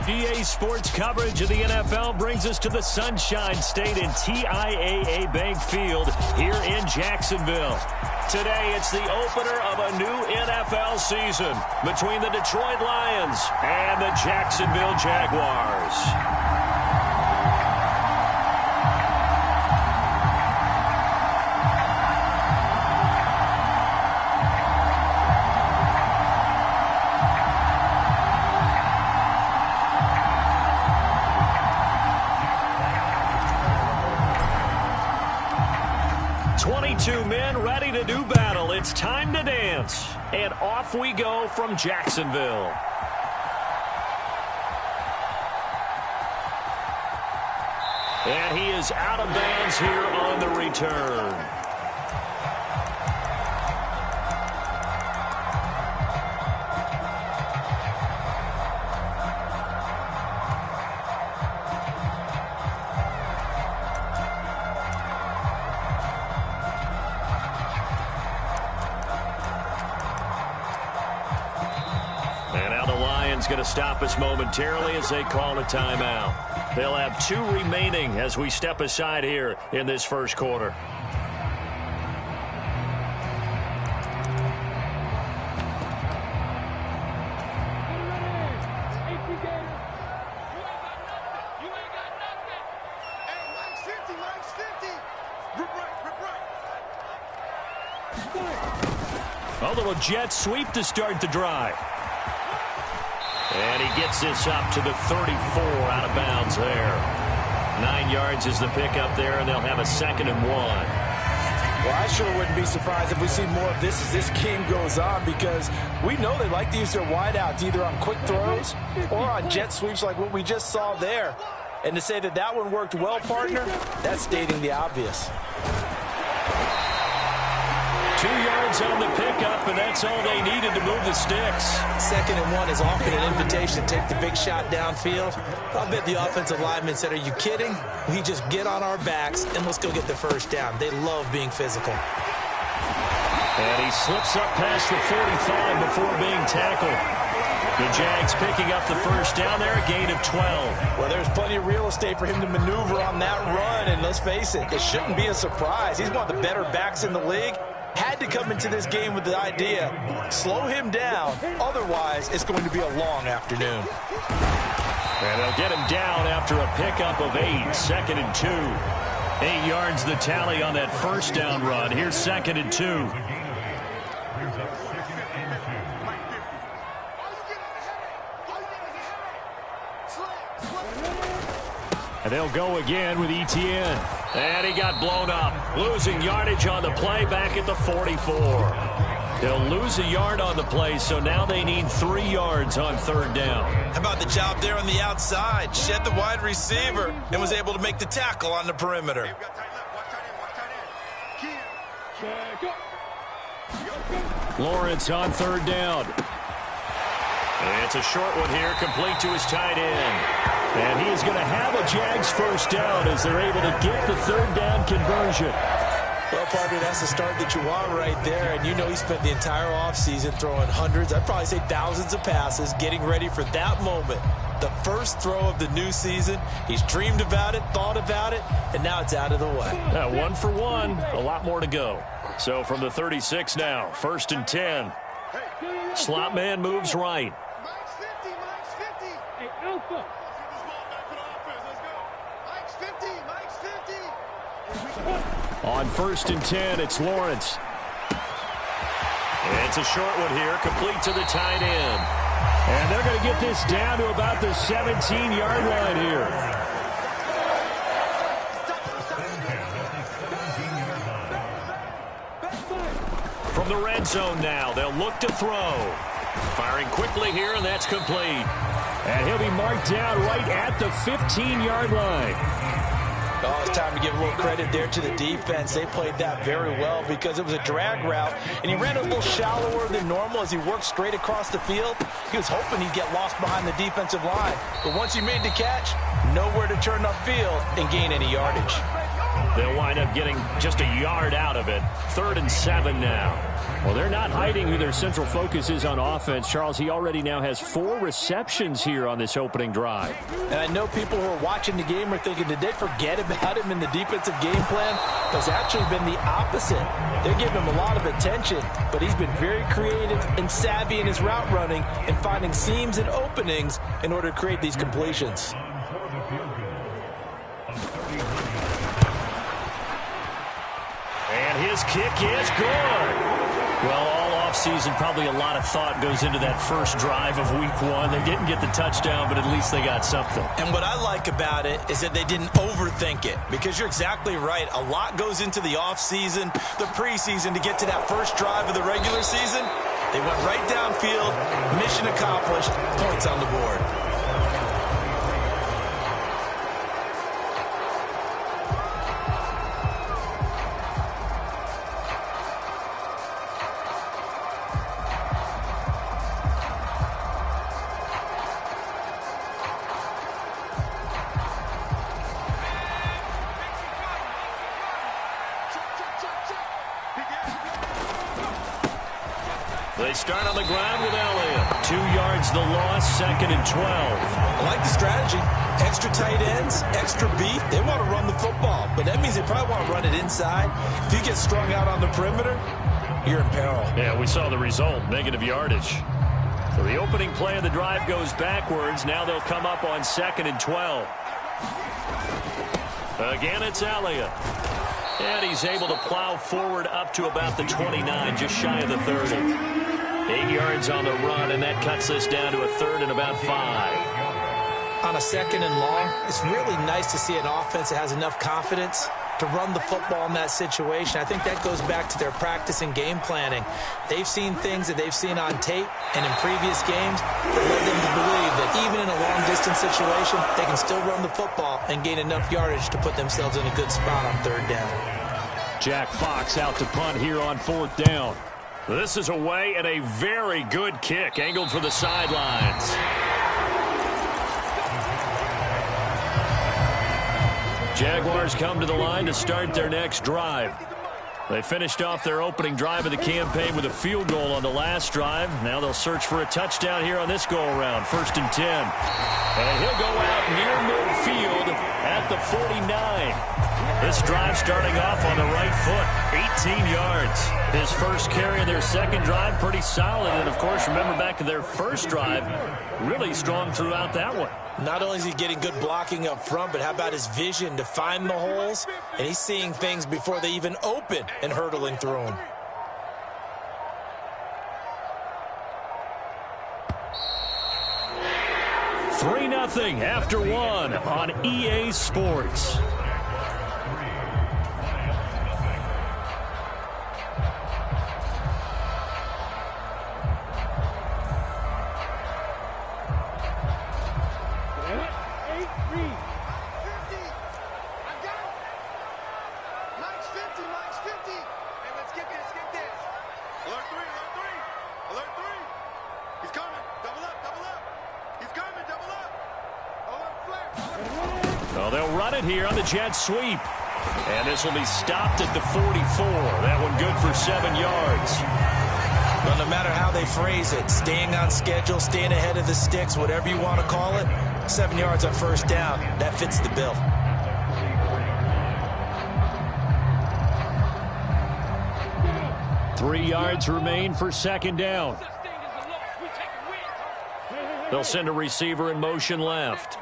EA Sports coverage of the NFL brings us to the Sunshine State in TIAA Bank Field here in Jacksonville. Today, it's the opener of a new NFL season between the Detroit Lions and the Jacksonville Jaguars. 22 men ready to do battle. It's time to dance. And off we go from Jacksonville. And he is out of bounds here on the return. Going to stop us momentarily as they call a timeout. They'll have 2 remaining as we step aside here in this first quarter. A little jet sweep to start the drive. And he gets this up to the 34, out of bounds there. 9 yards is the pickup there, and they'll have a 2nd and 1. Well, I sure wouldn't be surprised if we see more of this as this game goes on, because we know they like to use their wideouts either on quick throws or on jet sweeps like what we just saw there. And to say that that one worked well, partner, that's stating the obvious. 2 yards on the pickup, and that's all they needed to move the sticks. 2nd and 1 is often an invitation to take the big shot downfield. I'll bet the offensive linemen said, are you kidding? We just get on our backs and let's go get the first down. They love being physical. And he slips up past the 45 before being tackled. The Jags picking up the first down there, a gain of 12. Well, there's plenty of real estate for him to maneuver on that run, and let's face it, it shouldn't be a surprise. He's one of the better backs in the league. Had to come into this game with the idea, slow him down, otherwise it's going to be a long afternoon. And they'll get him down after a pickup of 8, 2nd and 2. 8 yards the tally on that first down run. Here's 2nd and 2. And they'll go again with Etienne. And he got blown up. Losing yardage on the play back at the 44. They'll lose a yard on the play, so now they need 3 yards on 3rd down. How about the job there on the outside? Shed the wide receiver and was able to make the tackle on the perimeter. Lawrence on 3rd down. And it's a short one here, complete to his tight end. And he is going to have a Jags first down as they're able to get the 3rd down conversion. Well, partner, that's the start that you want right there. And you know he spent the entire offseason throwing hundreds, I'd probably say thousands of passes, getting ready for that moment. The first throw of the new season. He's dreamed about it, thought about it, and now it's out of the way. 1 for 1, a lot more to go. So from the 36 now, 1st and 10. Slot man moves right. On 1st and 10, it's Lawrence. It's a short one here, complete to the tight end. And they're going to get this down to about the 17-yard line here. From the red zone now, they'll look to throw. Firing quickly here, and that's complete. And he'll be marked down right at the 15-yard line. Oh, it's time to give a little credit there to the defense. They played that very well because it was a drag route, and he ran a little shallower than normal as he worked straight across the field. He was hoping he'd get lost behind the defensive line. But once he made the catch, nowhere to turn upfield and gain any yardage. They'll wind up getting just a yard out of it. 3rd and 7 now. Well, they're not hiding who their central focus is on offense. Charles, he already now has 4 receptions here on this opening drive. And I know people who are watching the game are thinking, did they forget about him in the defensive game plan? But it's actually been the opposite. They're giving him a lot of attention, but he's been very creative and savvy in his route running and finding seams and openings in order to create these completions. And his kick is good. Well, all offseason, probably a lot of thought goes into that first drive of week 1. They didn't get the touchdown, but at least they got something. And what I like about it is that they didn't overthink it, because you're exactly right. A lot goes into the offseason, the preseason, to get to that first drive of the regular season. They went right downfield, mission accomplished, points on the board. They start on the ground with Elliott. 2 yards the loss, 2nd and 12. I like the strategy. Extra tight ends, extra beef. They want to run the football, but that means they probably want to run it inside. If you get strung out on the perimeter, you're in peril. Yeah, we saw the result, negative yardage. So the opening play of the drive goes backwards. Now they'll come up on 2nd and 12. Again, it's Elliott. And he's able to plow forward up to about the 29, just shy of the 30. 8 yards on the run, and that cuts this down to a 3rd and about 5. On a 2nd and long, it's really nice to see an offense that has enough confidence to run the football in that situation. I think that goes back to their practice and game planning. They've seen things that they've seen on tape and in previous games that led them to believe that even in a long-distance situation, they can still run the football and gain enough yardage to put themselves in a good spot on 3rd down. Jack Fox out to punt here on 4th down. This is away, and a very good kick angled for the sidelines. Jaguars come to the line to start their next drive. They finished off their opening drive of the campaign with a field goal on the last drive. Now they'll search for a touchdown here on this go-around, 1st and 10. And he'll go out near midfield at the 49. This drive starting off on the right foot, 18 yards. His first carry of their second drive, pretty solid. And, of course, remember back to their first drive, really strong throughout that one. Not only is he getting good blocking up front, but how about his vision to find the holes? And he's seeing things before they even open and hurdling through them. Three 3-0 after one on EA Sports. Well, they'll run it here on the jet sweep. And this will be stopped at the 44. That one good for 7 yards. Well, no matter how they phrase it, staying on schedule, staying ahead of the sticks, whatever you want to call it, 7 yards on first down, that fits the bill. Three yards remain for second down. They'll send a receiver in motion left.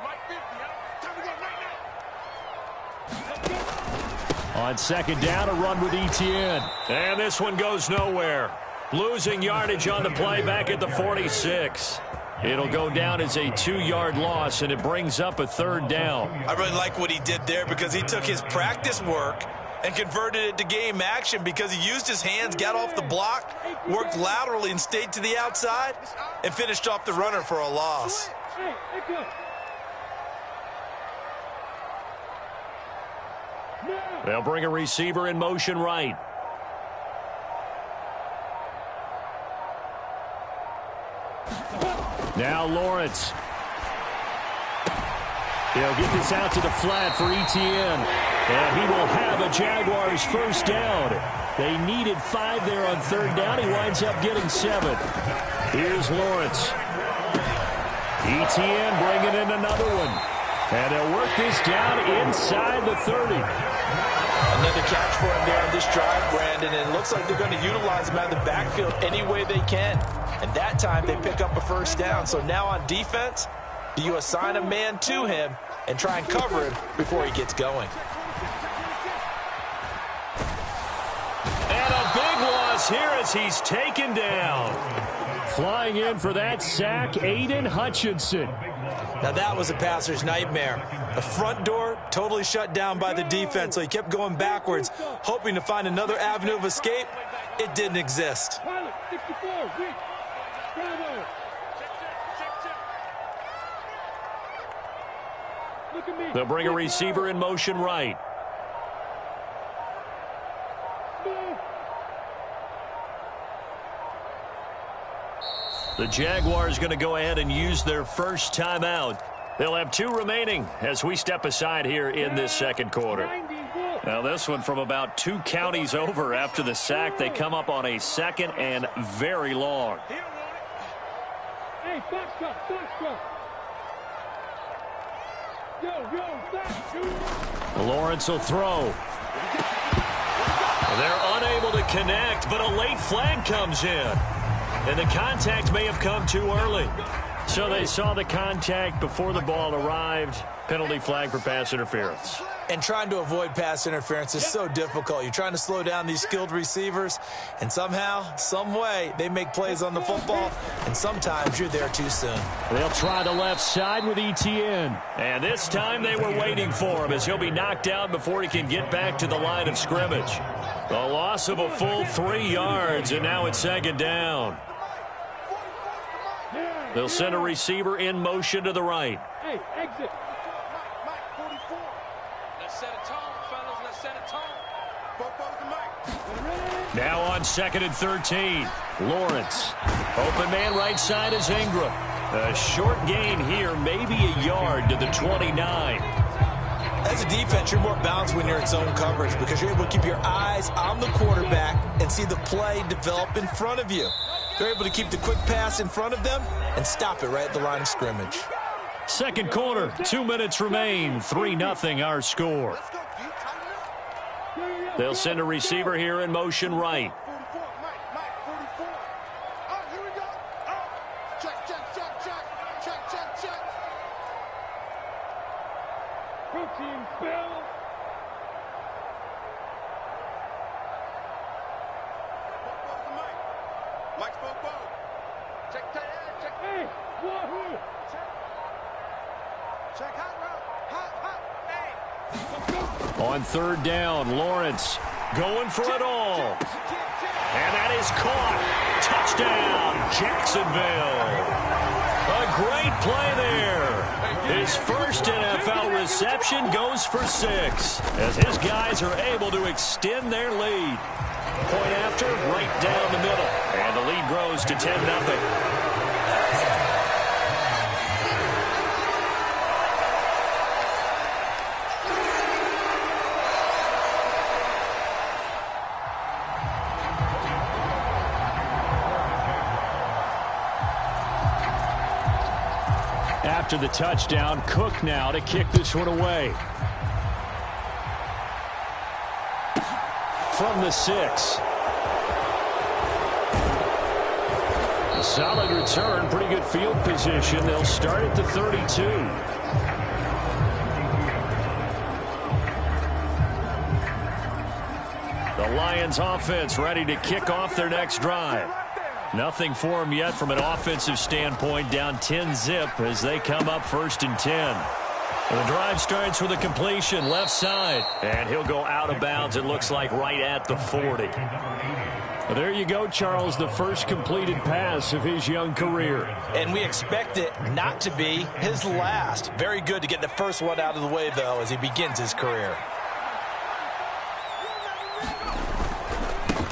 On second down, a run with Etienne. And this one goes nowhere. Losing yardage on the play back at the 46. It'll go down as a 2-yard loss, and it brings up a third down. I really like what he did there because he took his practice work and converted it to game action because he used his hands, got off the block, worked laterally and stayed to the outside, and finished off the runner for a loss. They'll bring a receiver in motion right. Now Lawrence. He'll get this out to the flat for Etienne. And he will have a Jaguars first down. They needed 5 there on third down. He winds up getting 7. Here's Lawrence. ETN bringing in another one. And they'll work this down inside the 30. Another catch for him there on this drive, Brandon, and it looks like they're going to utilize him out of the backfield any way they can. And that time they pick up a first down. So now on defense, do you assign a man to him and try and cover him before he gets going? And a big loss here as he's taken down. Flying in for that sack, Aiden Hutchinson. Now that was a passer's nightmare. The front door totally shut down by the defense, so he kept going backwards, hoping to find another avenue of escape. It didn't exist. They'll bring a receiver in motion right. The Jaguars going to go ahead and use their first timeout. They'll have 2 remaining as we step aside here in this second quarter. Now this one from about 2 counties over after the sack. They come up on a second and very long. Lawrence will throw. They're unable to connect, but a late flag comes in. And the contact may have come too early. So they saw the contact before the ball arrived. Penalty flag for pass interference. And trying to avoid pass interference is so difficult. You're trying to slow down these skilled receivers, and somehow, some way, they make plays on the football, and sometimes you're there too soon. They'll try the left side with ETN. And this time they were waiting for him as he'll be knocked down before he can get back to the line of scrimmage. A loss of a full 3 yards, and now it's second down. They'll send a receiver in motion to the right. Hey, exit. Mike, 44. Let's set a tone, fellas. Let's set a tone. Now on 2nd and 13. Lawrence. Open man right side is Ingram. A short gain here, maybe a yard to the 29. As a defense, you're more balanced when you're in zone coverage because you're able to keep your eyes on the quarterback and see the play develop in front of you. They're able to keep the quick pass in front of them and stop it right at the line of scrimmage. Second quarter, 2 minutes remain. 3-0 our score. They'll send a receiver here in motion right. On third down, Lawrence going for it all. And that is caught. Touchdown, Jacksonville. A great play there. His first NFL reception goes for 6 as his guys are able to extend their lead. Point after, right down the middle. And the lead grows to 10-0. After the touchdown, Cook now to kick this one away. From the 6. A solid return, pretty good field position. They'll start at the 32. The Lions offense ready to kick off their next drive. Nothing for them yet from an offensive standpoint, down 10-zip as they come up 1st and 10. The drive starts with a completion left side, and he'll go out of bounds, it looks like, right at the 40. Well, there you go, Charles, the first completed pass of his young career. And we expect it not to be his last. Very good to get the first one out of the way, though, as he begins his career.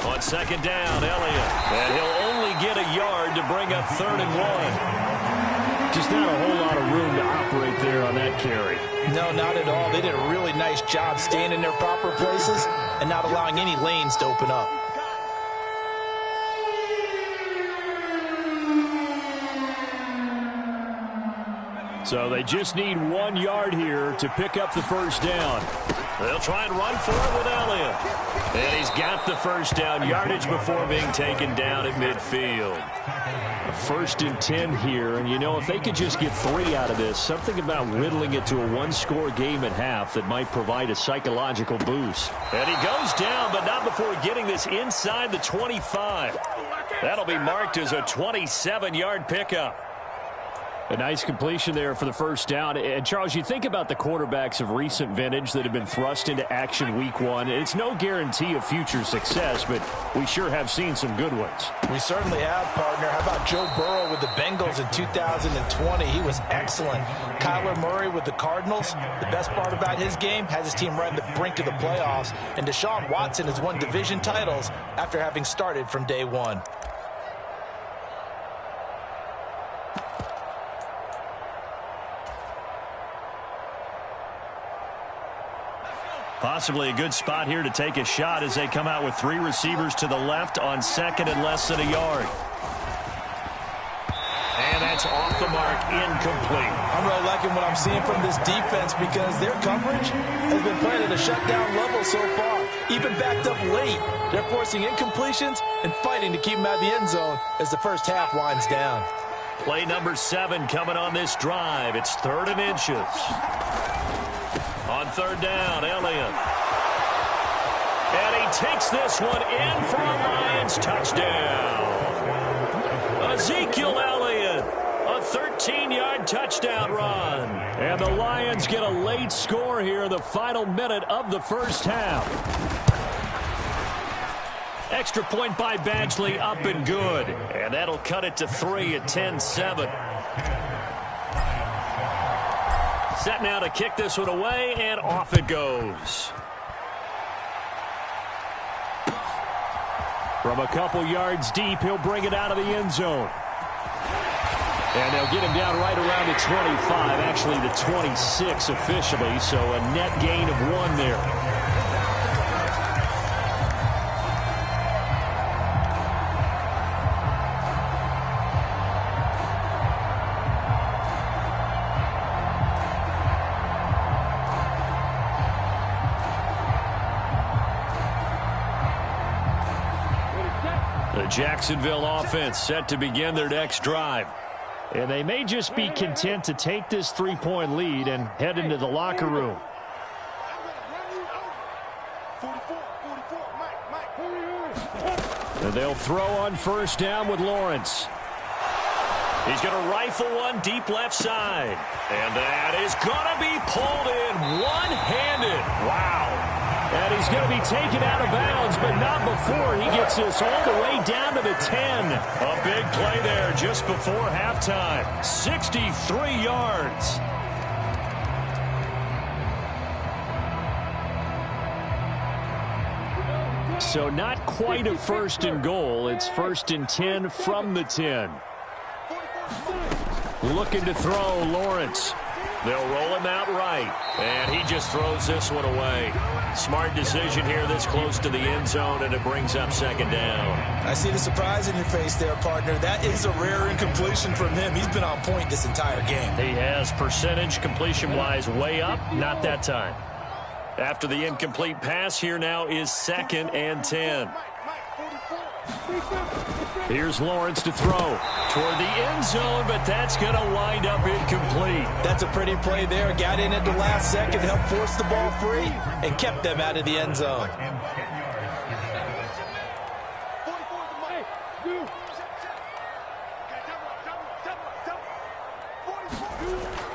On second down, Elliott. And he'll only get a yard to bring up 3rd and 1. Just not a whole lot of room to operate there on that carry. No, not at all. They did a really nice job staying in their proper places and not allowing any lanes to open up. So they just need 1 yard here to pick up the first down. They'll try and run for it with Elliott. And he's got the first down yardage before being taken down at midfield. A 1st and 10 here, and you know, if they could just get 3 out of this, something about whittling it to a 1-score game at half that might provide a psychological boost. And he goes down, but not before getting this inside the 25. That'll be marked as a 27-yard pickup. A nice completion there for the first down. And, Charles, you think about the quarterbacks of recent vintage that have been thrust into action week 1. It's no guarantee of future success, but we sure have seen some good ones. We certainly have, partner. How about Joe Burrow with the Bengals in 2020? He was excellent. Kyler Murray with the Cardinals. The best part about his game, has his team right on the brink of the playoffs. And Deshaun Watson has won division titles after having started from day 1. Possibly a good spot here to take a shot as they come out with 3 receivers to the left on 2nd and less than a yard. And that's off the mark, incomplete. I'm really liking what I'm seeing from this defense because their coverage has been playing at a shutdown level so far. Even backed up late, they're forcing incompletions and fighting to keep them out of the end zone as the first half winds down. Play number 7 coming on this drive. It's 3rd and inches. On 3rd down, Elliott. And he takes this one in for a Lions touchdown. Ezekiel Elliott, a 13-yard touchdown run. And the Lions get a late score here in the final minute of the first half. Extra point by Badgley, up and good. And that'll cut it to 3 at 10-7. Set now to kick this one away, and off it goes. From a couple yards deep, he'll bring it out of the end zone. And they'll get him down right around the 25, actually the 26 officially, so a net gain of 1 there. The Jacksonville offense set to begin their next drive. And they may just be content to take this 3-point lead and head into the locker room. And they'll throw on 1st down with Lawrence. He's going to rifle one deep left side. And that is going to be pulled in one-handed. Wow. And he's going to be taken out of bounds, but not before he gets this all the way down to the 10. A big play there just before halftime. 63 yards. So not quite a 1st and goal. It's 1st and 10 from the 10. Looking to throw, Lawrence. They'll roll him out right. And he just throws this one away. Smart decision here this close to the end zone, and it brings up 2nd down. I see the surprise in your face there, partner. That is a rare incompletion from him. He's been on point this entire game. He has percentage completion-wise way up. Not that time. After the incomplete pass, here now is 2nd and 10. Here's Lawrence to throw toward the end zone, but that's going to wind up incomplete. That's a pretty play there. Got in at the last second, helped force the ball free, and kept them out of the end zone.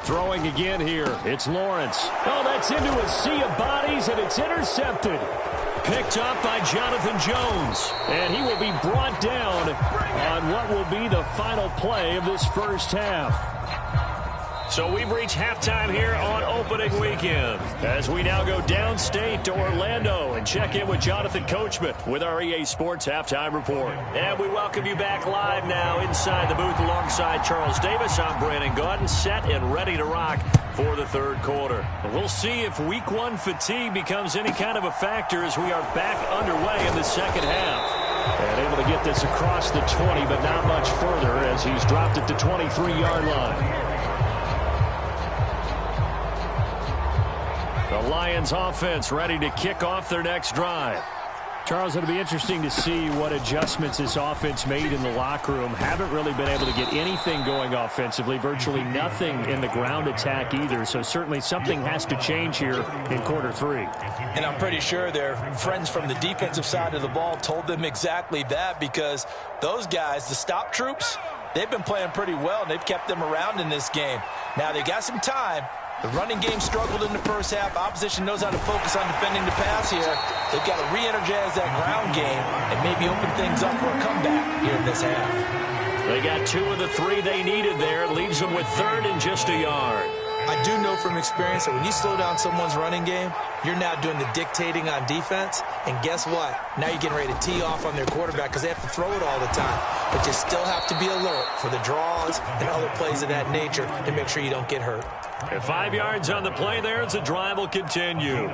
Throwing again here. It's Lawrence. Oh, that's into a sea of bodies, and it's intercepted. Picked up by Jonathan Jones. And he will be brought down on what will be the final play of this first half. So we've reached halftime here on opening weekend as we now go downstate to Orlando and check in with Jonathan Coachman with our EA Sports Halftime Report. And we welcome you back live now inside the booth alongside Charles Davis. I'm Brandon Gaudin, set and ready to rock for the third quarter. And we'll see if week one fatigue becomes any kind of a factor as we are back underway in the second half. And able to get this across the 20, but not much further as he's dropped it to 23-yard line. The Lions offense ready to kick off their next drive. Charles, it'll be interesting to see what adjustments this offense made in the locker room. Haven't really been able to get anything going offensively, virtually nothing in the ground attack either. So certainly something has to change here in quarter three. And I'm pretty sure their friends from the defensive side of the ball told them exactly that, because those guys, the stop troops, they've been playing pretty well, and they've kept them around in this game. Now they got some time. The running game struggled in the first half. Opposition knows how to focus on defending the pass here. They've got to re-energize that ground game and maybe open things up for a comeback here in this half. They got 2 of the 3 they needed there. Leaves them with third and just a yard. I do know from experience that when you slow down someone's running game, you're now doing the dictating on defense. And guess what? Now you're getting ready to tee off on their quarterback because they have to throw it all the time. But you still have to be alert for the draws and other plays of that nature to make sure you don't get hurt. And 5 yards on the play there as the drive will continue.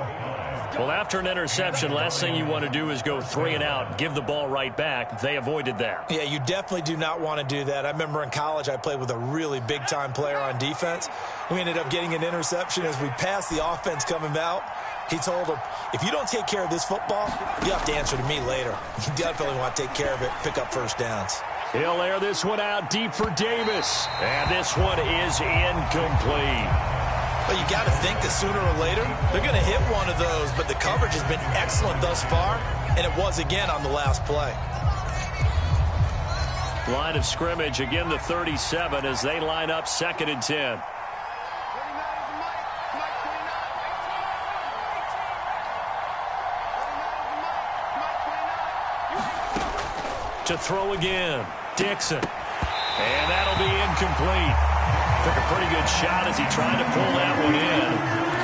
Well, after an interception, last thing you want to do is go 3 and out, give the ball right back. They avoided that. Yeah, you definitely do not want to do that. I remember in college I played with a really big-time player on defense. We ended up getting an interception as we passed the offense coming out. He told him, if you don't take care of this football, you have to answer to me later. You definitely want to take care of it, pick up first downs. He'll air this one out deep for Davis. And this one is incomplete. Well, you got to think that sooner or later, they're going to hit one of those, but the coverage has been excellent thus far, and it was again on the last play. Line of scrimmage, again the 37 as they line up 2nd and 10. To throw again, Dixon. And that'll be incomplete. Took a pretty good shot as he tried to pull that one in.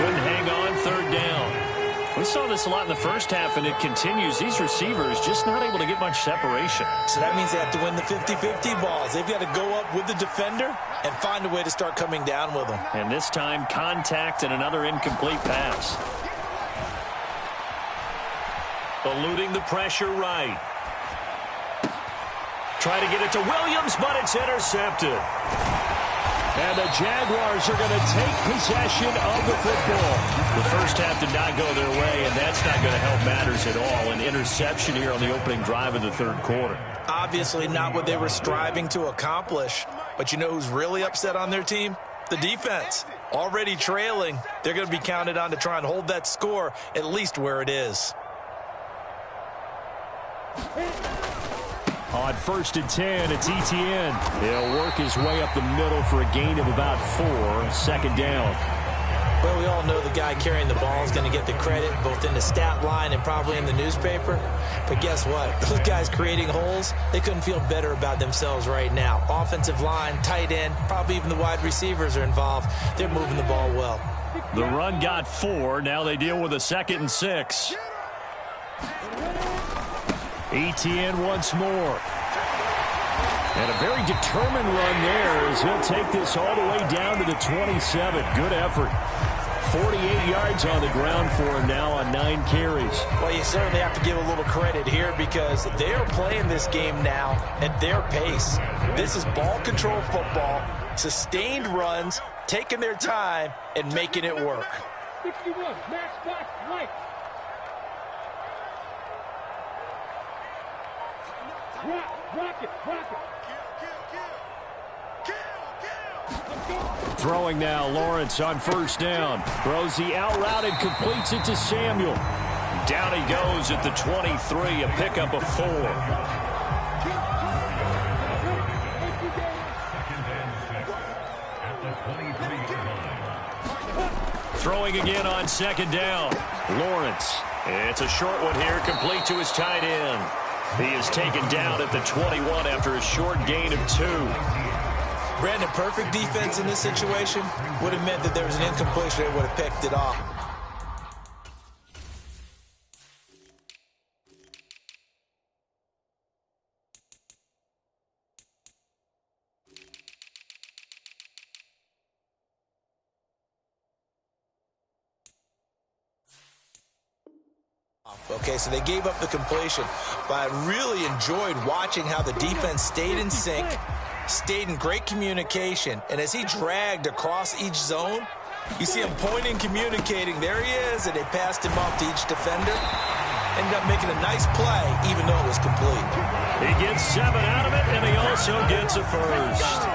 Couldn't hang on, 3rd down. We saw this a lot in the first half, and it continues. These receivers just not able to get much separation. So that means they have to win the 50-50 balls. They've got to go up with the defender and find a way to start coming down with them. And this time, contact and another incomplete pass. Eluding the pressure right. Try to get it to Williams, but it's intercepted. And the Jaguars are going to take possession of the football. The first half did not go their way, and that's not going to help matters at all. An interception here on the opening drive of the third quarter. Obviously not what they were striving to accomplish. But you know who's really upset on their team? The defense. Already trailing. They're going to be counted on to try and hold that score at least where it is. On 1st and 10, it's Etienne. He'll work his way up the middle for a gain of about 4. 2nd down. Well, we all know the guy carrying the ball is going to get the credit both in the stat line and probably in the newspaper. But guess what? Those guys creating holes, they couldn't feel better about themselves right now. Offensive line, tight end, probably even the wide receivers are involved. They're moving the ball well. The run got 4. Now they deal with a 2nd and 6. Etienne once more. And a very determined run there as he'll take this all the way down to the 27. Good effort. 48 yards on the ground for him now on 9 carries. Well, you certainly have to give a little credit here because they are playing this game now at their pace. This is ball control football, sustained runs, taking their time, and making it work. 61, match back, right. Rock it. Throwing now, Lawrence on 1st down. Throws the out route and completes it to Samuel. Down he goes at the 23, a pickup of 4. Throwing again on 2nd down. Lawrence. It's a short one here, complete to his tight end. He is taken down at the 21 after a short gain of 2. Brandon, perfect defense in this situation would have meant that there was an incompletion. They would have picked it off. Okay, so they gave up the completion, but I really enjoyed watching how the defense stayed in sync, stayed in great communication, and as he dragged across each zone, you see him pointing, communicating. There he is, and they passed him off to each defender. Ended up making a nice play, even though it was complete. He gets 7 out of it, and he also gets a first.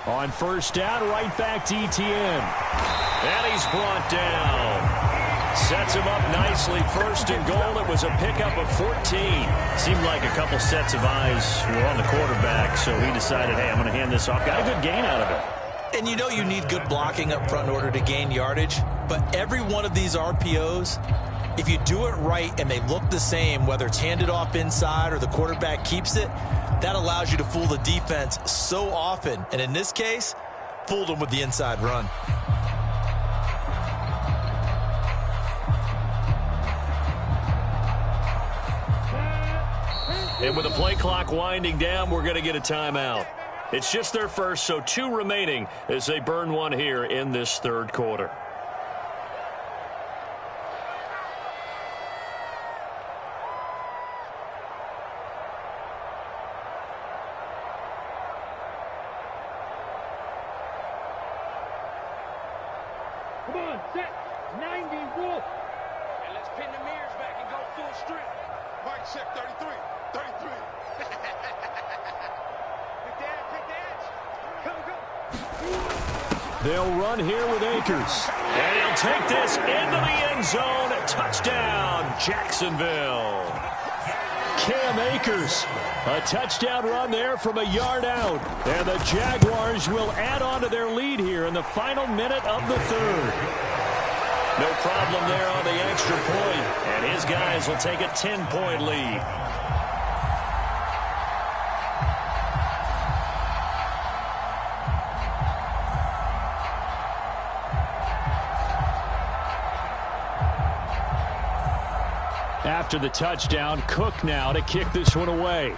On first down, right back to ETN. And he's brought down. Sets him up nicely. First and goal. It was a pickup of 14. Seemed like a couple sets of eyes were on the quarterback, so he decided, hey, I'm going to hand this off. Got a good gain out of it. And you know you need good blocking up front in order to gain yardage, but every one of these RPOs, if you do it right and they look the same, whether it's handed off inside or the quarterback keeps it, that allows you to fool the defense so often. And in this case, fooled them with the inside run. And with the play clock winding down, we're going to get a timeout. It's just their first, so 2 remaining as they burn one here in this third quarter. Come on, set. 90, wolf. And let's pin the mirrors back and go full strength. Mike, check 33. 33. Pick that. They'll run here with Akers. And he'll take this into the end zone. Touchdown, Jacksonville. Cam Akers. A touchdown run there from a yard out. And the Jaguars will add on to their lead here in the final minute of the third. No problem there on the extra point. And his guys will take a 10-point lead. After the touchdown, Cook now to kick this one away.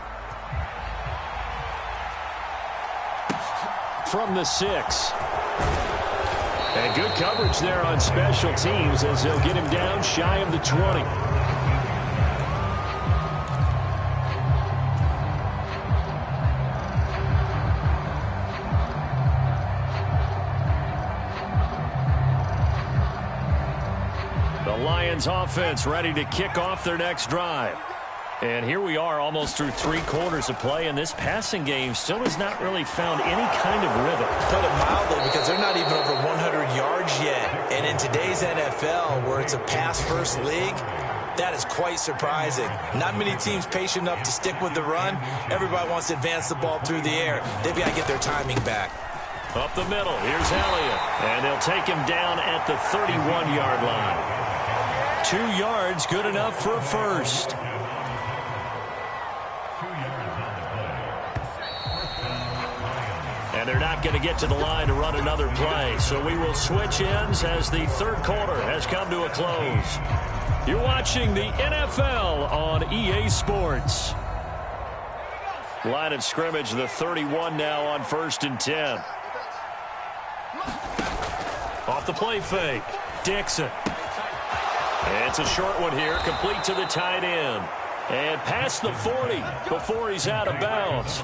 From the 6. And good coverage there on special teams as they'll get him down shy of the 20. The Lions offense ready to kick off their next drive. And here we are almost through 3 quarters of play, and this passing game still has not really found any kind of rhythm. Put it mildly, because they're not even over 100 yards yet. And in today's NFL, where it's a pass-first league, that is quite surprising. Not many teams patient enough to stick with the run. Everybody wants to advance the ball through the air. They've got to get their timing back. Up the middle, here's Elliott. And they'll take him down at the 31-yard line. 2 yards, good enough for a first. And they're not going to get to the line to run another play. So we will switch ends as the third quarter has come to a close. You're watching the NFL on EA Sports. Line of scrimmage, the 31 now on 1st and 10. Off the play fake, Dixon. And it's a short one here, complete to the tight end. And past the 40 before he's out of bounds.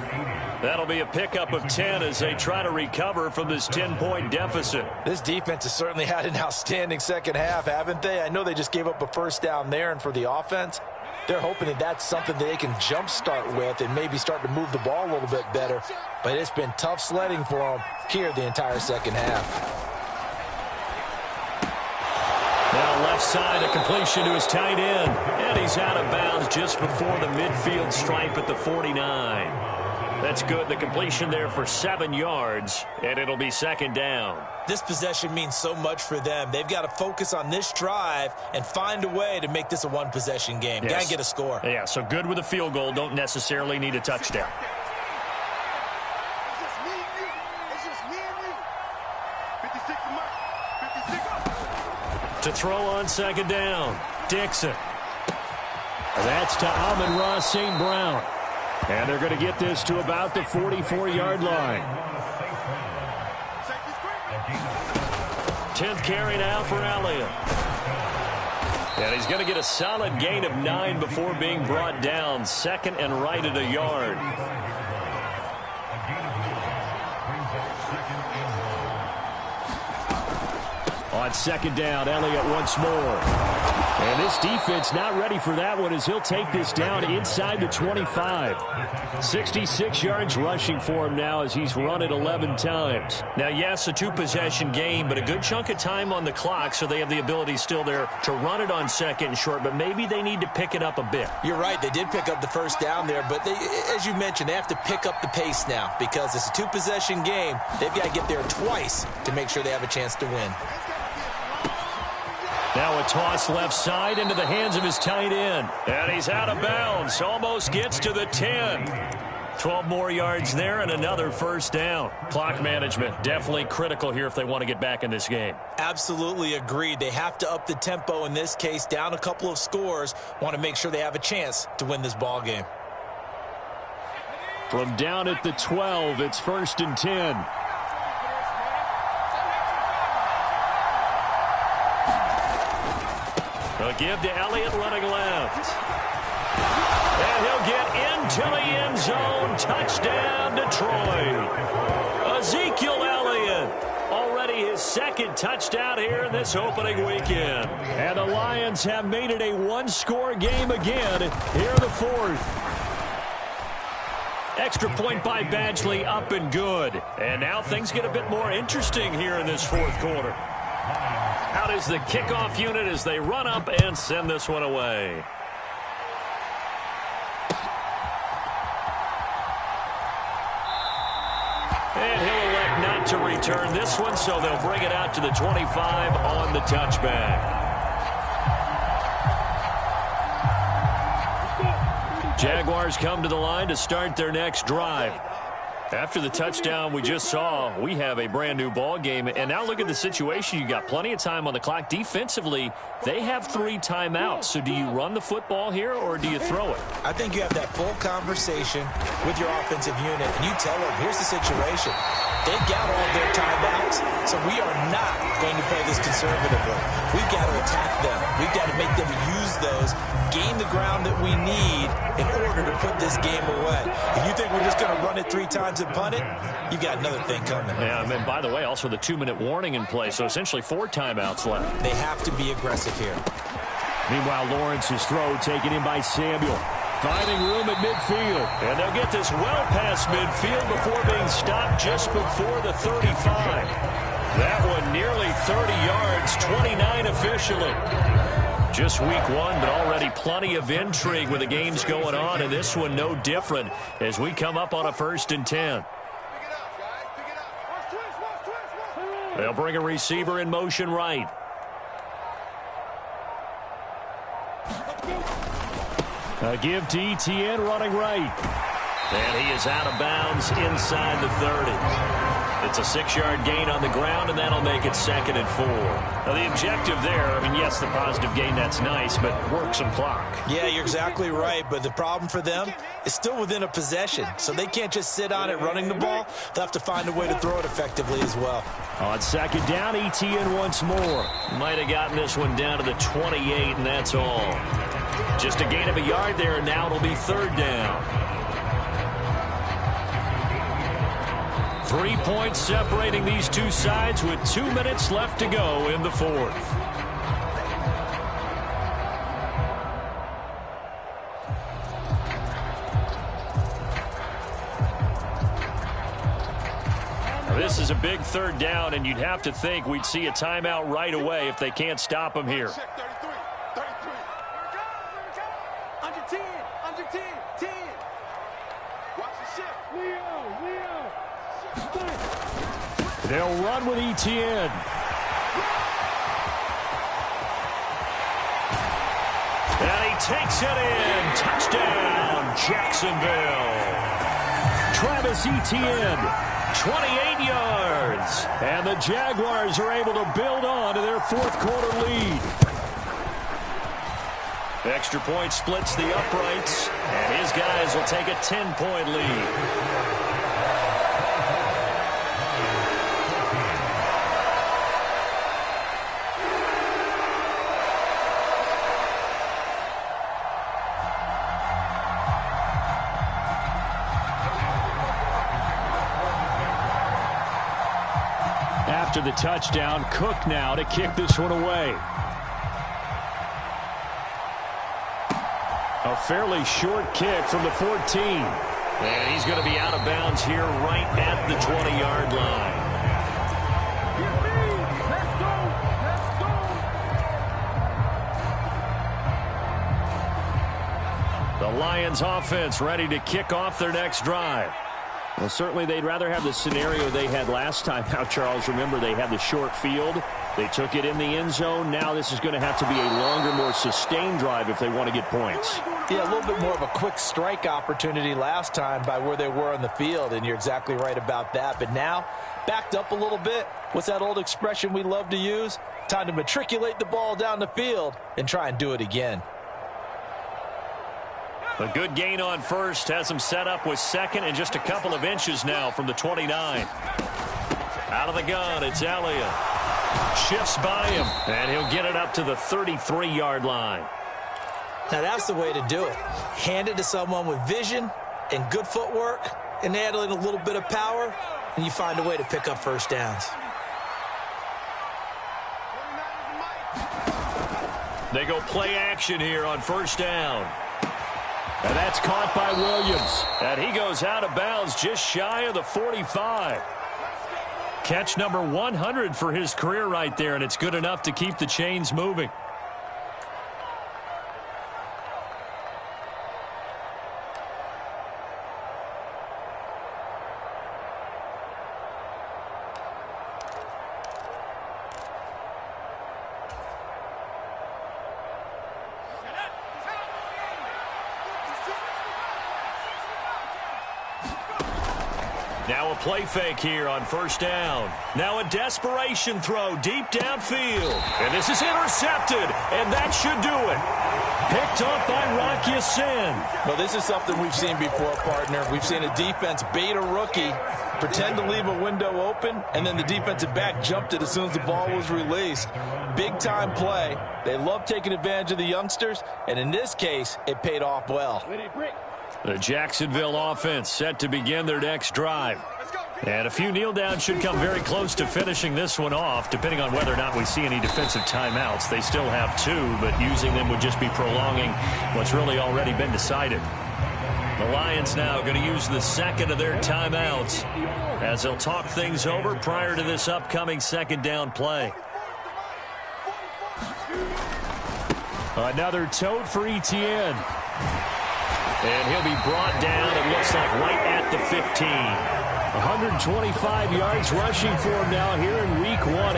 That'll be a pickup of 10 as they try to recover from this 10-point deficit. This defense has certainly had an outstanding second half, haven't they? I know they just gave up a first down there, and for the offense, they're hoping that that's something that they can jumpstart with and maybe start to move the ball a little bit better. But it's been tough sledding for them here the entire second half. Now left side, a completion to his tight end. And he's out of bounds just before the midfield stripe at the 49. That's good. The completion there for 7 yards, and it'll be second down. This possession means so much for them. They've got to focus on this drive and find a way to make this a one-possession game. Yes. Got to get a score. Yeah, so good with a field goal. Don't necessarily need a touchdown. To throw on second down, Dixon. That's to Amon-Ra St. Brown. And they're going to get this to about the 44-yard line. 10th carry now for Elliott. And he's going to get a solid gain of 9 before being brought down. Second and right at a yard. On second down, Elliott once more. And this defense not ready for that one as he'll take this down inside the 25. 66 yards rushing for him now as he's run it 11 times. Now, yes, a two-possession game, but a good chunk of time on the clock, so they have the ability still there to run it on second and short, but maybe they need to pick it up a bit. You're right. They did pick up the first down there, but as you mentioned, they have to pick up the pace now because it's a two-possession game. They've got to get there twice to make sure they have a chance to win. Now a toss left side into the hands of his tight end. And he's out of bounds. Almost gets to the 10. 12 more yards there and another first down. Clock management definitely critical here if they want to get back in this game. Absolutely agreed. They have to up the tempo in this case, down a couple of scores. Want to make sure they have a chance to win this ball game. From down at the 12, it's 1st and 10. They'll give to Elliott running left. And he'll get into the end zone. Touchdown, Detroit. Ezekiel Elliott. Already his second touchdown here in this opening weekend. And the Lions have made it a one-score game again here in the fourth. Extra point by Badgley, up and good. And now things get a bit more interesting here in this fourth quarter. Out is the kickoff unit as they run up and send this one away. And he'll elect not to return this one, so they'll bring it out to the 25 on the touchback. Jaguars come to the line to start their next drive. After the touchdown we just saw, we have a brand new ball game. And now look at the situation. You got plenty of time on the clock. Defensively, they have 3 timeouts. So do you run the football here or do you throw it? I think you have that full conversation with your offensive unit, and you tell them, here's the situation. They've got all their timeouts, so we are not going to play this conservatively. We've got to attack them. We've got to make them use those, gain the ground that we need in order to put this game away. If you think we're just going to run it 3 times and punt it, you've got another thing coming. Yeah, and by the way, also the 2-minute warning in play, so essentially 4 timeouts left. They have to be aggressive here. Meanwhile, Lawrence's throw taken in by Samuel. Finding room at midfield. And they'll get this well past midfield before being stopped just before the 35. That one nearly 30 yards, 29 officially. Just week 1, but already plenty of intrigue with the games going on, and this one no different as we come up on a 1st and 10. They'll bring a receiver in motion right. A give to Etienne running right. And he is out of bounds inside the 30. It's a 6-yard gain on the ground, and that'll make it 2nd and 4. Now, the objective there, I mean, yes, the positive gain, that's nice, but work some clock. Yeah, you're exactly right, but the problem for them is still within a possession, so they can't just sit on it running the ball. They'll have to find a way to throw it effectively as well. On 2nd down, Etienne once more. Might have gotten this one down to the 28, and that's all. Just a gain of a yard there, and now it'll be 3rd down. 3 points separating these two sides with 2 minutes left to go in the fourth. This is a big 3rd down, and you'd have to think we'd see a timeout right away if they can't stop him here. Under 10, 10. Watch the shift. They'll run with Etienne. And he takes it in. Touchdown, Jacksonville. Travis Etienne, 28 yards. And the Jaguars are able to build on to their fourth quarter lead. Extra point splits the uprights, and his guys will take a 10-point lead. After the touchdown, Cook now to kick this one away. A fairly short kick from the 14. And he's going to be out of bounds here right at the 20-yard line. The Lions offense ready to kick off their next drive. Well, certainly they'd rather have the scenario they had last time out, Charles. Remember, they had the short field. They took it in the end zone. Now this is going to have to be a longer, more sustained drive if they want to get points. Yeah, a little bit more of a quick strike opportunity last time by where they were on the field, and you're exactly right about that. But now, backed up a little bit. What's that old expression we love to use? Time to matriculate the ball down the field and try and do it again. A good gain on first has him set up with second and just a couple of inches now from the 29. Out of the gun, it's Elliott. Shifts by him, and he'll get it up to the 33-yard line. Now that's the way to do it. Hand it to someone with vision and good footwork and add in a little bit of power, and you find a way to pick up first downs. They go play action here on first down. And that's caught by Williams. And he goes out of bounds just shy of the 45. Catch number 100 for his career right there, and it's good enough to keep the chains moving. Now a play fake here on first down. Now a desperation throw deep downfield. And this is intercepted, and that should do it. Picked up by Rock Ya-Sin. Well, this is something we've seen before, partner. We've seen a defense bait a rookie, pretend to leave a window open, and then the defensive back jumped it as soon as the ball was released. Big-time play. They love taking advantage of the youngsters, and in this case, it paid off well. The Jacksonville offense set to begin their next drive. And a few kneel downs should come very close to finishing this one off, depending on whether or not we see any defensive timeouts. They still have two, but using them would just be prolonging what's really already been decided. The Lions now going to use the second of their timeouts as they'll talk things over prior to this upcoming second down play. Another tote for Etienne. And he'll be brought down, it looks like, right at the 15. 125 yards rushing for him now here in week one.